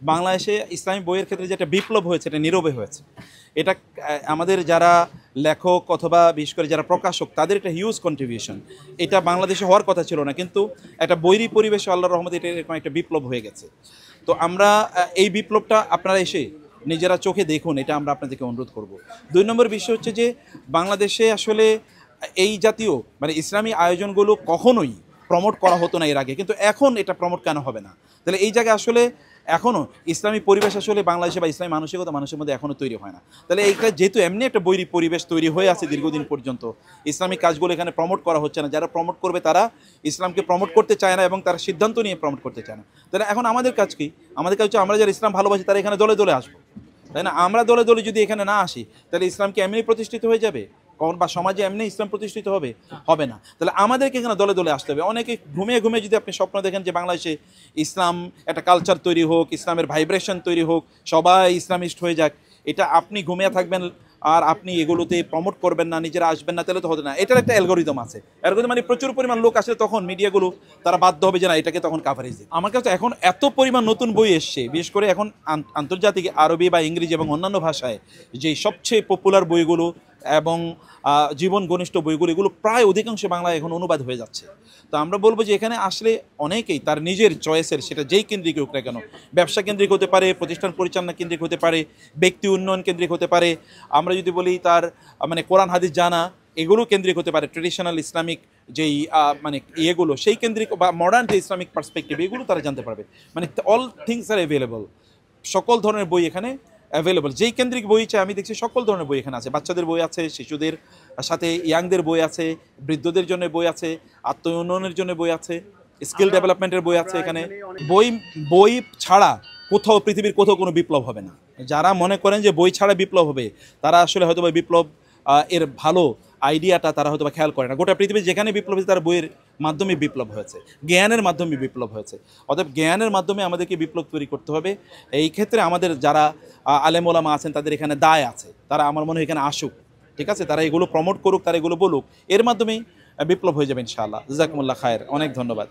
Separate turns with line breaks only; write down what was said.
বাংলাদেশে ইসলামী বইয়ের ক্ষেত্রে যেটা বিপ্লব হয়েছে এটা নীরবে হয়েছে। এটা আমাদের যারা লেখক অথবা বিশেষ করে যারা প্রকাশক তাদের একটা হিউজ কন্ট্রিবিউশন। এটা বাংলাদেশে হওয়ার কথা ছিল না, কিন্তু একটা বৈরী পরিবেশে আল্লাহর রহমতে এটা এরকম একটা বিপ্লব হয়ে গেছে। তো আমরা এই বিপ্লবটা আপনারা এসে নিজেরা চোখে দেখুন, এটা আমরা আপনাদেরকে অনুরোধ করব। ২ নম্বর বিষয় হচ্ছে যে বাংলাদেশে আসলে এই জাতীয় মানে ইসলামী আয়োজনগুলো কখনোই প্রমোট করা হতো না এর আগে, কিন্তু এখন এটা প্রমোট কেন হবে না? তাহলে এই জায়গায় আসলে এখনও ইসলামী পরিবেশ আসলে বাংলাদেশে বা ইসলামী মানসিকতা মানুষের মধ্যে এখনও তৈরি হয় না। তাহলে এইটা যেহেতু এমনি একটা বৈরী পরিবেশ তৈরি হয়ে আছে দীর্ঘদিন পর্যন্ত, ইসলামিক কাজগুলো এখানে প্রমোট করা হচ্ছে না। যারা প্রমোট করবে তারা ইসলামকে প্রমোট করতে চায় না এবং তারা সিদ্ধান্ত নিয়ে প্রমোট করতে চায় না। তাহলে এখন আমাদের কাজ কি? আমাদের কাজ হচ্ছে আমরা যারা ইসলাম ভালোবাসি তারা এখানে দলে দলে আসবো, তাই না? আমরা দলে দলে যদি এখানে না আসি তাহলে ইসলাম কি এমনি প্রতিষ্ঠিত হয়ে যাবে? কখন বা সমাজে এমনি ইসলাম প্রতিষ্ঠিত হবে? হবে না। তাহলে আমাদেরকে এখানে দলে দলে আসতে হবে। অনেকে ঘুমিয়ে ঘুমিয়ে যদি আপনি স্বপ্ন দেখেন যে বাংলাদেশে ইসলাম একটা কালচার তৈরি হোক, ইসলামের ভাইব্রেশন তৈরি হোক, সবাই ইসলামিস্ট হয়ে যাক, এটা আপনি ঘুমিয়ে থাকবেন আর আপনি এগুলোতে প্রমোট করবেন না, নিজেরা আসবেন না, তাহলে তো হবে না। এটার একটা অ্যালগোরিদম আছে। অ্যালগোরিদম মানে প্রচুর পরিমাণ লোক আসলে তখন মিডিয়াগুলো তারা বাধ্য হবে যে না এটাকে তখন কাভারেজ দিতে। আমার কাছে এখন এত পরিমাণ নতুন বই এসছে, বিশেষ করে এখন আন্তর্জাতিক আরবি বা ইংরেজি এবং অন্যান্য ভাষায় যে সবচেয়ে পপুলার বইগুলো এবং জীবন ঘনিষ্ঠ বইগুলো, এগুলো প্রায় অধিকাংশ বাংলায় এখন অনুবাদ হয়ে যাচ্ছে। তো আমরা বলবো যে এখানে আসলে অনেকেই তার নিজের চয়েসের, সেটা যেই কেন্দ্রিক হোক না কেন, ব্যবসা কেন্দ্রিক হতে পারে, প্রতিষ্ঠান পরিচালনা কেন্দ্রিক হতে পারে, ব্যক্তি উন্নয়ন কেন্দ্রিক হতে পারে, আমরা যদি বলি তার মানে কোরআন হাদিস জানা, এগুলো কেন্দ্রিক হতে পারে, ট্রেডিশনাল ইসলামিক যেই মানে ইয়েগুলো সেই কেন্দ্রিক বা মডার্ন যে ইসলামিক পার্সপেক্টিভ এগুলো তারা জানতে পারবে। মানে অল থিংস আর অ্যাভেলেবল, সকল ধরনের বই এখানে অ্যাভেলেবল। যেই কেন্দ্রিক বই চাই আমি দেখছি সকল ধরনের বই এখানে আছে। বাচ্চাদের বই আছে, শিশুদের সাথে ইয়াংদের বই আছে, বৃদ্ধদের জন্য বই আছে, আত্ম উন্নয়নের জন্য বই আছে, স্কিল ডেভেলপমেন্টের বই আছে এখানে। বই বই ছাড়া কোথাও পৃথিবীর কোথাও কোনো বিপ্লব হবে না। যারা মনে করেন যে বই ছাড়া বিপ্লব হবে তারা আসলে হয়তো বা বিপ্লব এর ভালো আইডিয়াটা তারা হয়তো বা খেয়াল করে না। গোটা পৃথিবীর যেখানে বিপ্লব হয়েছে তার বইয়ের মাধ্যমে বিপ্লব হয়েছে, জ্ঞানের মাধ্যমে বিপ্লব হয়েছে। অতএব জ্ঞানের মাধ্যমে আমাদেরকে বিপ্লব তৈরি করতে হবে। এই ক্ষেত্রে আমাদের যারা আলেম ওলামা আছেন তাদের এখানে দায় আছে, তারা আমার মনে হয় এখানে আসুক, ঠিক আছে, তারা এগুলো প্রমোট করুক, তারা এগুলো বলুক, এর মাধ্যমেই বিপ্লব হয়ে যাবে ইনশাআল্লাহ। জাযাকুমুল্লাহ খায়ের, অনেক ধন্যবাদ।